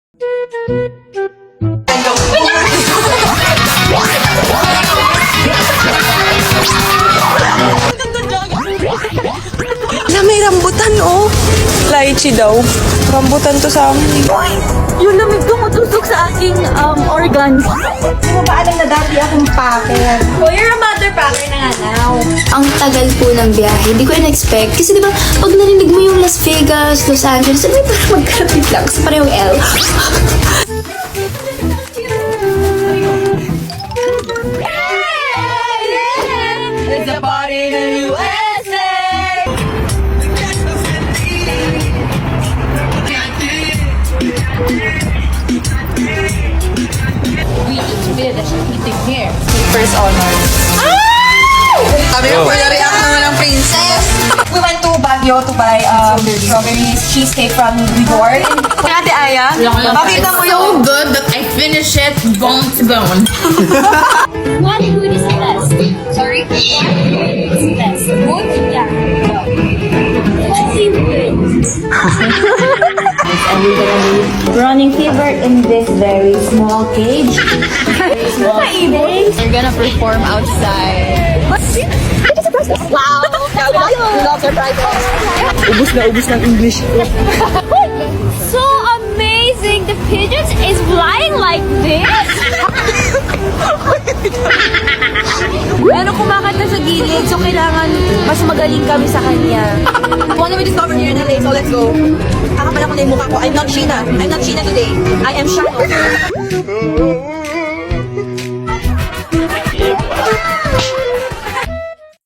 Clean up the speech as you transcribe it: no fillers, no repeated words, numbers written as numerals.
Na may rambutan, oh. Lychee daw. Rambutan to sa amin. Yung lamig tumutusok sa aking organs. Hindi mo ba alam na dati akong packer? Oh, you're a mother packer na nga now. Ang tagal po ng biyahe. Hindi ko in-expect. Kasi di ba, pag narinig mo yung Las Vegas, Los Angeles, sabi parang magkarapit lang sa parehong L. It's a party in the USA! We need to finish eating here. First honor. Sabi ko, react naman ng princess. We went to Baguio to buy strawberries cheesecake from New York. Ate Aya, makita mo yung... So good that I finish it bone to bone. What food is the best? Sorry? What food is the best? Food? Yeah. And we're gonna be running fever in this very small cage. Very small cage. We're gonna perform outside. Wow! Love surprises. Ubus na ubus ng English. So amazing! The pigeons is flying like this? Meron kumakanta sa gilid, so kailangan mas magaling kami sa kanya. One we discovered here in LA, so let's go. Kakapala ko na yung mukha ko. I'm not Sheena. I'm not Sheena today. I am Shano.